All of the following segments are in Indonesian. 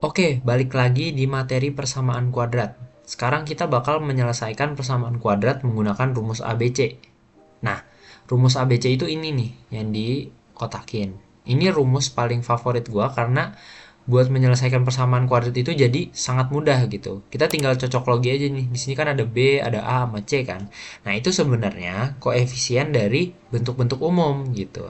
Oke, balik lagi di materi persamaan kuadrat. Sekarang kita bakal menyelesaikan persamaan kuadrat menggunakan rumus ABC. Nah, rumus ABC itu ini nih yang dikotakin. Ini rumus paling favorit gua karena buat menyelesaikan persamaan kuadrat itu jadi sangat mudah gitu. Kita tinggal cocok logi aja nih. Di sini kan ada B, ada A, sama C kan. Nah, itu sebenarnya koefisien dari bentuk-bentuk umum gitu.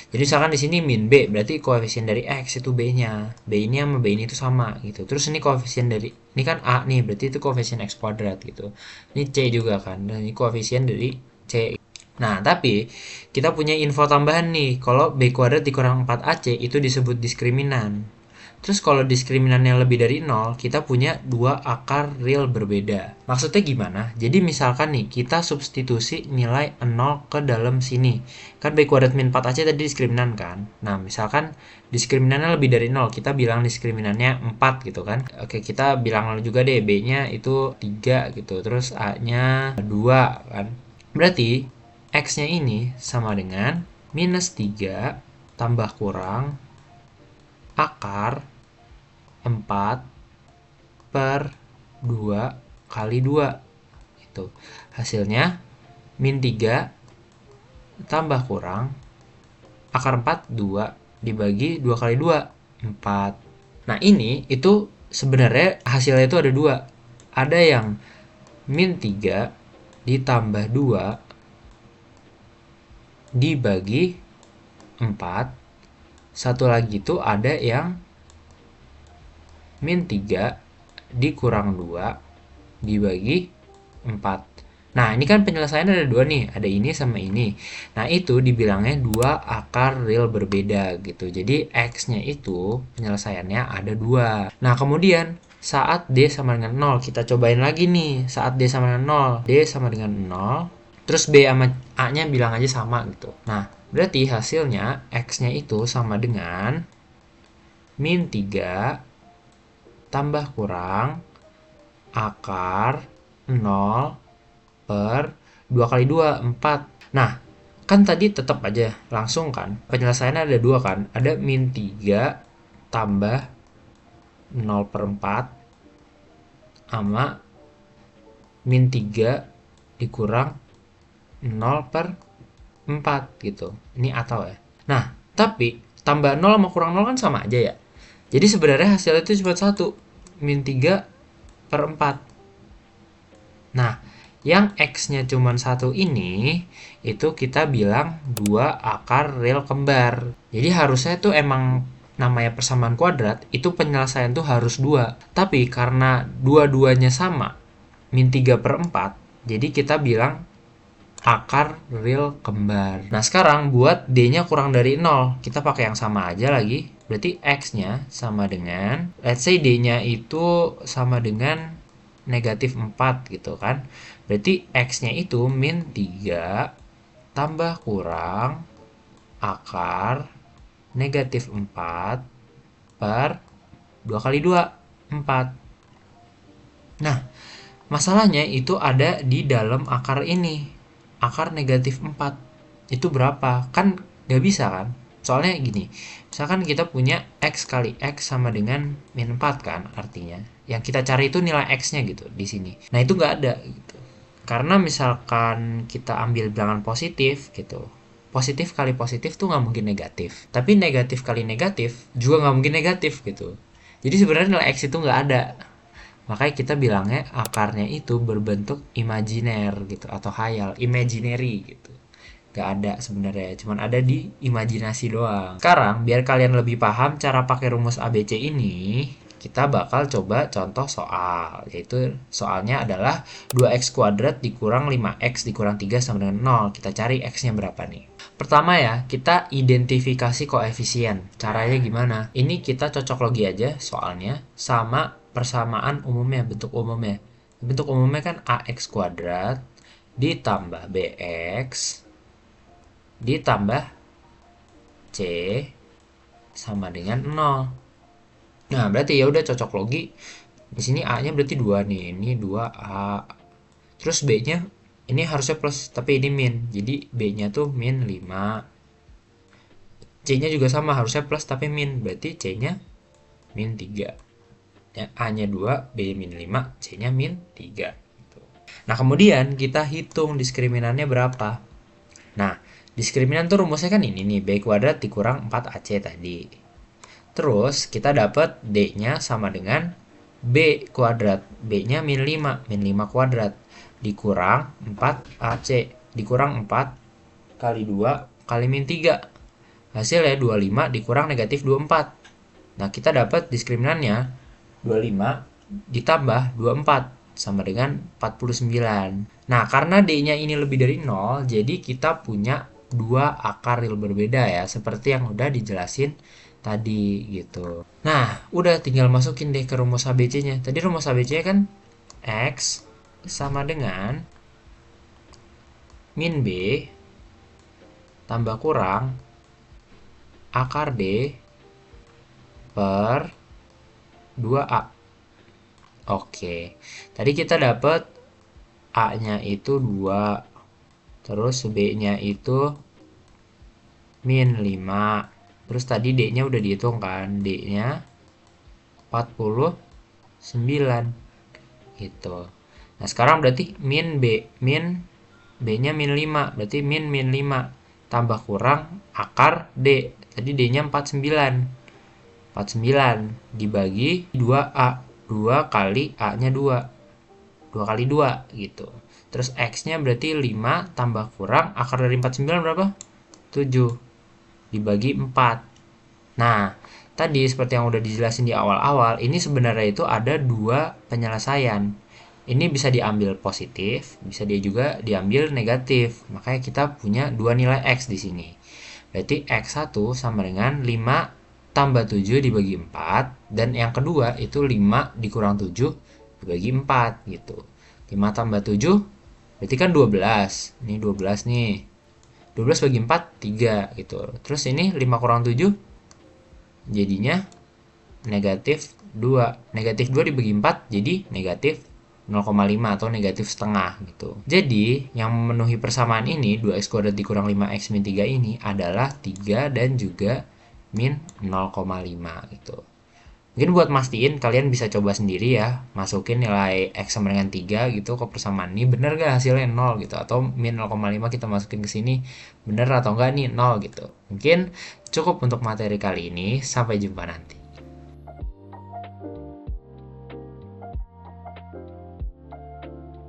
Jadi misalkan di sini min B, berarti koefisien dari X itu B-nya. B ini sama B ini itu sama gitu. Terus ini koefisien dari, ini kan A nih, berarti itu koefisien X kuadrat gitu. Ini C juga kan, dan ini koefisien dari C. Nah, tapi kita punya info tambahan nih, kalau B kuadrat dikurang 4AC itu disebut diskriminan. Terus kalau diskriminannya lebih dari 0, kita punya dua akar real berbeda. Maksudnya gimana? Jadi misalkan nih, kita substitusi nilai 0 ke dalam sini. Kan B kuadrat min 4AC tadi diskriminan kan? Nah, misalkan diskriminannya lebih dari 0, kita bilang diskriminannya 4 gitu kan. Oke, kita bilang juga deh B-nya itu 3 gitu, terus A-nya 2 kan. Berarti X-nya ini sama dengan minus 3 tambah kurang akar 4 per 2 kali 2. Itu. Hasilnya min 3 tambah kurang akar 4 2 dibagi 2 kali 2 4. Nah, ini itu sebenarnya hasilnya itu ada dua. Ada yang min 3 ditambah 2 dibagi 4. Satu lagi itu ada yang min 3 dikurang 2 dibagi 4. Nah, ini kan penyelesaiannya ada dua nih, ada ini sama ini. Nah, itu dibilangnya dua akar real berbeda gitu. Jadi, X-nya itu penyelesaiannya ada dua. Nah, kemudian saat D sama dengan 0, kita cobain lagi nih. Saat D sama dengan 0, D sama dengan 0, terus B sama A-nya bilang aja sama gitu. Nah, berarti hasilnya X-nya itu sama dengan min 3 tambah kurang akar 0 per 2 kali 2, 4. Nah, kan tadi tetap aja langsung kan. Penyelesaiannya ada dua kan. Ada min 3 tambah 0 per 4 sama min 3 dikurang 0 per 4 gitu. Ini atau ya. Nah, tapi tambah 0 sama kurang 0 kan sama aja ya. Jadi sebenarnya hasilnya itu cuma satu. Min 3 per 4. Nah, yang X-nya cuma satu ini, itu kita bilang dua akar real kembar. Jadi harusnya itu emang namanya persamaan kuadrat, itu penyelesaian tuh harus dua. Tapi karena dua-duanya sama, min 3 per 4, jadi kita bilang akar real kembar. Nah, sekarang buat D-nya kurang dari 0, kita pakai yang sama aja lagi. Berarti X-nya sama dengan, let's say D-nya itu sama dengan negatif 4 gitu kan. Berarti X-nya itu min 3 tambah kurang akar negatif 4 per 2 kali 2, 4. Nah, masalahnya itu ada di dalam akar ini. Akar negatif 4. Itu berapa? Kan nggak bisa kan? Soalnya gini, misalkan kita punya X kali X sama dengan min 4 kan artinya. Yang kita cari itu nilai X-nya gitu di sini. Nah, itu nggak ada gitu. Karena misalkan kita ambil bilangan positif gitu, positif kali positif tuh nggak mungkin negatif. Tapi negatif kali negatif juga nggak mungkin negatif gitu. Jadi sebenarnya nilai X itu nggak ada. Makanya kita bilangnya akarnya itu berbentuk imajiner gitu atau khayal, imaginary gitu. Gak ada sebenarnya, cuman ada di imajinasi doang. Sekarang biar kalian lebih paham cara pakai rumus ABC ini, kita bakal coba contoh soal, yaitu soalnya adalah 2x kuadrat dikurang 5x dikurang 3 sama dengan 0. Kita cari x-nya berapa nih. Pertama ya, kita identifikasi koefisien. Caranya gimana? Ini kita cocok logi aja soalnya sama persamaan umumnya, bentuk umumnya. Bentuk umumnya kan ax kuadrat ditambah bx ditambah c sama dengan 0. Nah, berarti ya udah cocok logi. Di sini A-nya berarti 2 nih. Ini 2A. Terus B-nya ini harusnya plus, tapi ini min. Jadi B-nya tuh min 5. C-nya juga sama, harusnya plus tapi min. Berarti C-nya min 3. Ya, A-nya 2, B-nya min 5, C-nya min 3. Gitu. Nah, kemudian kita hitung diskriminannya berapa. Nah, diskriminan tuh rumusnya kan ini nih, B kuadrat dikurang 4AC tadi. Terus, kita dapat D-nya sama dengan B kuadrat. B-nya min 5, min 5 kuadrat. Dikurang 4AC. Dikurang 4 kali 2 kali min 3. Hasilnya 25 dikurang negatif 24. Nah, kita dapat diskriminannya 25 ditambah 24 sama dengan 49. Nah, karena D-nya ini lebih dari 0, jadi kita punya dua akar real berbeda ya, seperti yang udah dijelasin tadi gitu. Nah, udah tinggal masukin deh ke rumus ABC-nya. Tadi rumus ABC-nya kan X sama dengan min B tambah kurang akar D per 2A. Oke, tadi kita dapat A-nya itu 2, terus B-nya itu min 5, terus tadi D-nya udah dihitung kan, D-nya 49, gitu. Nah, sekarang berarti min B-nya min 5, berarti min 5, tambah kurang akar D, tadi D-nya 49 dibagi 2A, 2 kali A-nya 2 kali 2 gitu. Terus X-nya berarti 5 tambah kurang akar dari 49 berapa? 7 dibagi 4. Nah, tadi seperti yang udah dijelasin di awal-awal, ini sebenarnya itu ada dua penyelesaian. Ini bisa diambil positif, bisa dia juga diambil negatif. Makanya kita punya dua nilai X di sini. Berarti X1 sama dengan 5 tambah 7 dibagi 4, dan yang kedua itu 5 dikurang 7 dibagi 4 gitu. 5 tambah 7 berarti kan 12. Ini 12 nih. 12 bagi 4 3 gitu. Terus ini 5 kurang 7 jadinya negatif 2. Negatif 2 dibagi 4 jadi negatif 0,5 atau negatif setengah gitu. Jadi, yang memenuhi persamaan ini 2x kuadrat dikurang 5x min 3 ini adalah 3 dan juga min 0,5 gitu. Mungkin buat mastiin kalian bisa coba sendiri ya, masukin nilai X sama dengan 3 gitu ke persamaan ini, bener gak hasilnya 0 gitu, atau min 0,5 kita masukin ke sini, bener atau enggak nih 0 gitu. Mungkin cukup untuk materi kali ini, sampai jumpa nanti.